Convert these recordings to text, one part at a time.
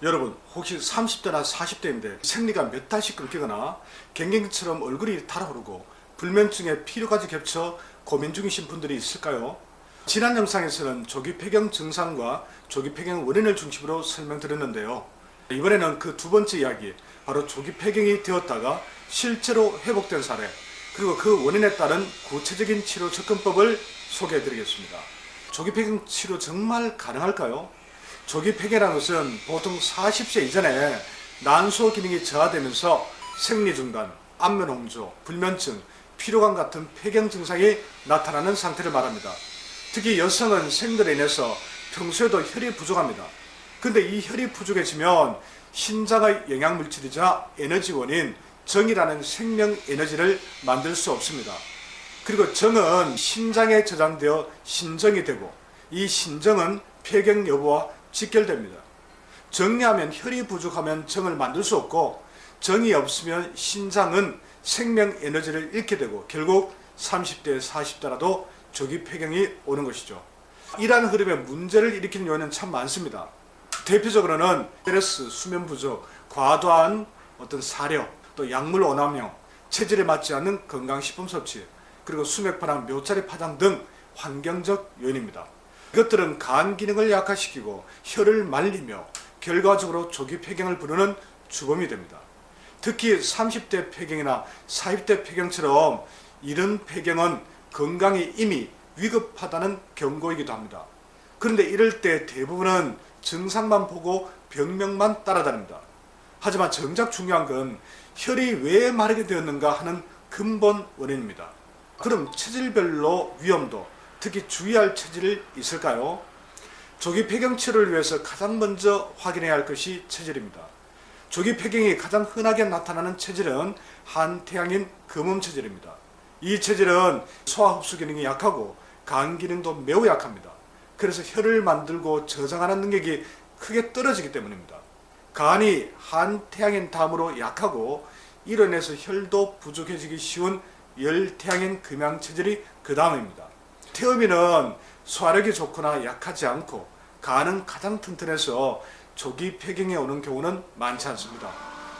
여러분 혹시 30대나 40대인데 생리가 몇 달씩 끊기거나 갱갱처럼 얼굴이 달아오르고 불면증에 피로까지 겹쳐 고민 중이신 분들이 있을까요? 지난 영상에서는 조기 폐경 증상과 조기 폐경 원인을 중심으로 설명드렸는데요. 이번에는 그 두 번째 이야기, 바로 조기 폐경이 되었다가 실제로 회복된 사례, 그리고 그 원인에 따른 구체적인 치료 접근법을 소개해 드리겠습니다. 조기 폐경 치료 정말 가능할까요? 조기 폐경이라는 것은 보통 40세 이전에 난소 기능이 저하되면서 생리 중단, 안면 홍조, 불면증, 피로감 같은 폐경 증상이 나타나는 상태를 말합니다. 특히 여성은 생들에 인해서 평소에도 혈이 부족합니다. 근데 이 혈이 부족해지면 신장의 영양물질이자 에너지원인 정이라는 생명 에너지를 만들 수 없습니다. 그리고 정은 신장에 저장되어 신정이 되고, 이 신정은 폐경 여부와 직결됩니다. 정리하면 혈이 부족하면 정을 만들 수 없고, 정이 없으면 신장은 생명 에너지를 잃게 되고 결국 30대, 40대라도 조기 폐경이 오는 것이죠. 이러한 흐름에 문제를 일으키는 요인은 참 많습니다. 대표적으로는 스트레스, 수면 부족, 과도한 어떤 사료, 또 약물 오남용, 체질에 맞지 않는 건강식품 섭취, 그리고 수맥파랑 묘자리 파장 등 환경적 요인입니다. 이것들은 간 기능을 약화시키고 혈을 말리며 결과적으로 조기 폐경을 부르는 주범이 됩니다. 특히 30대 폐경이나 40대 폐경처럼 이런 폐경은 건강이 이미 위급하다는 경고이기도 합니다. 그런데 이럴 때 대부분은 증상만 보고 병명만 따라다닙니다. 하지만 정작 중요한 건 혈이 왜 마르게 되었는가 하는 근본 원인입니다. 그럼 체질별로 위험도, 특히 주의할 체질이 있을까요? 조기 폐경 치료를 위해서 가장 먼저 확인해야 할 것이 체질입니다. 조기 폐경이 가장 흔하게 나타나는 체질은 한태양인 금음 체질입니다. 이 체질은 소화 흡수 기능이 약하고 간 기능도 매우 약합니다. 그래서 혈을 만들고 저장하는 능력이 크게 떨어지기 때문입니다. 간이 한태양인 다음으로 약하고, 이로 인해서 혈도 부족해지기 쉬운 열태양인 금양 체질이 그 다음입니다. 태음인은 소화력이 좋거나 약하지 않고 간은 가장 튼튼해서 조기 폐경에 오는 경우는 많지 않습니다.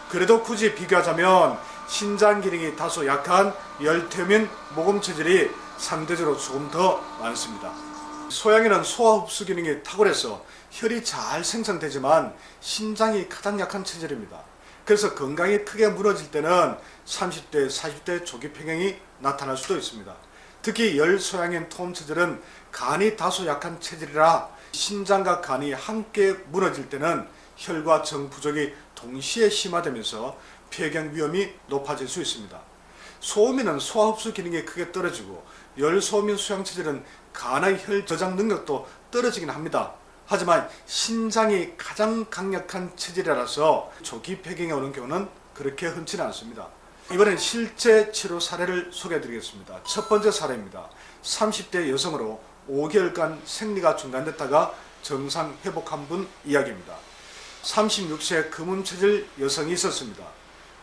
그래도 굳이 비교하자면 신장 기능이 다소 약한 열태음인 모금 체질이 상대적으로 조금 더 많습니다. 소양인은 소화 흡수 기능이 탁월해서 혈이 잘 생성되지만 신장이 가장 약한 체질입니다. 그래서 건강이 크게 무너질 때는 30대, 40대 조기 폐경이 나타날 수도 있습니다. 특히 열소양인 토음 체질은 간이 다소 약한 체질이라 신장과 간이 함께 무너질 때는 혈과 정 부족이 동시에 심화되면서 폐경 위험이 높아질 수 있습니다. 소음인은 소화 흡수 기능이 크게 떨어지고, 열소음인 수양 체질은 간의 혈 저장 능력도 떨어지긴 합니다. 하지만 신장이 가장 강력한 체질이라서 조기 폐경에 오는 경우는 그렇게 흔치는 않습니다. 이번엔 실제 치료 사례를 소개해 드리겠습니다. 첫 번째 사례입니다. 30대 여성으로 5개월간 생리가 중단됐다가 정상 회복한 분 이야기입니다. 36세 금음 체질 여성이 있었습니다.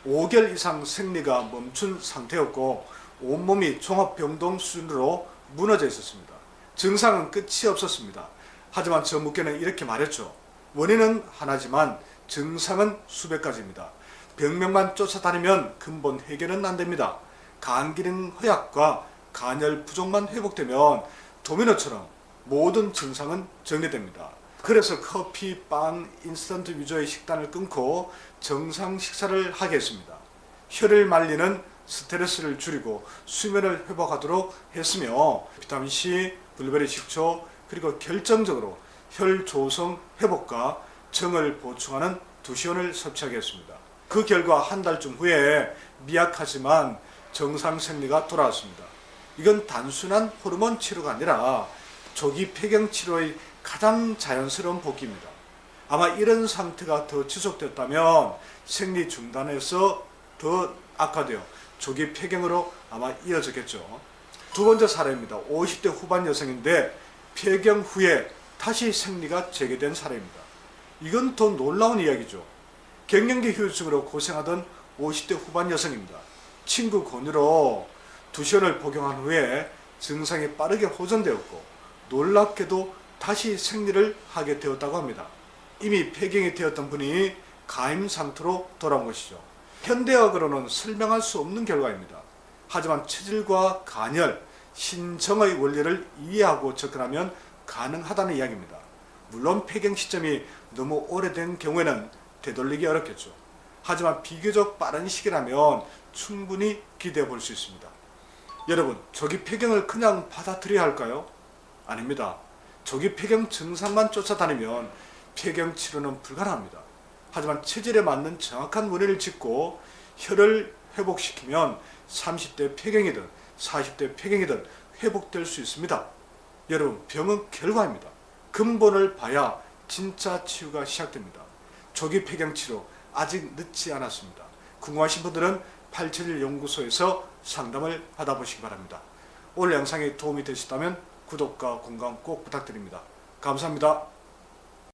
5개월 이상 생리가 멈춘 상태였고 온몸이 종합병동 수준으로 무너져 있었습니다. 증상은 끝이 없었습니다. 하지만 저 묵계는 이렇게 말했죠. 원인은 하나지만 증상은 수백 가지입니다. 병명만 쫓아다니면 근본 해결은 안 됩니다. 간 기능 허약과 간열 부족만 회복되면 도미노처럼 모든 증상은 정리됩니다. 그래서 커피, 빵, 인스턴트 위주의 식단을 끊고 정상 식사를 하게 했습니다. 혈을 말리는 스트레스를 줄이고 수면을 회복하도록 했으며, 비타민C, 블루베리 식초, 그리고 결정적으로 혈 조성 회복과 정을 보충하는 두시온을 섭취하게 했습니다. 그 결과 한 달쯤 후에 미약하지만 정상 생리가 돌아왔습니다. 이건 단순한 호르몬 치료가 아니라 조기 폐경 치료의 가장 자연스러운 복귀입니다. 아마 이런 상태가 더 지속됐다면 생리 중단에서 더 악화되어 조기 폐경으로 아마 이어졌겠죠. 두 번째 사례입니다. 50대 후반 여성인데 폐경 후에 다시 생리가 재개된 사례입니다. 이건 더 놀라운 이야기죠. 갱년기 후유증으로 고생하던 50대 후반 여성입니다. 친구 권유로 두시온을 복용한 후에 증상이 빠르게 호전되었고 놀랍게도 다시 생리를 하게 되었다고 합니다. 이미 폐경이 되었던 분이 가임 상태로 돌아온 것이죠. 현대학으로는 설명할 수 없는 결과입니다. 하지만 체질과 간열, 신정의 원리를 이해하고 접근하면 가능하다는 이야기입니다. 물론 폐경 시점이 너무 오래된 경우에는 되돌리기 어렵겠죠. 하지만 비교적 빠른 시기라면 충분히 기대해 볼 수 있습니다. 여러분, 조기 폐경을 그냥 받아들여야 할까요? 아닙니다. 조기 폐경 증상만 쫓아다니면 폐경 치료는 불가능합니다. 하지만 체질에 맞는 정확한 원인을 짚고 혈을 회복시키면 30대 폐경이든 40대 폐경이든 회복될 수 있습니다. 여러분, 병은 결과입니다. 근본을 봐야 진짜 치유가 시작됩니다. 조기 폐경 치료 아직 늦지 않았습니다. 궁금하신 분들은 871 연구소에서 상담을 받아보시기 바랍니다. 오늘 영상이 도움이 되셨다면 구독과 공감 꼭 부탁드립니다. 감사합니다.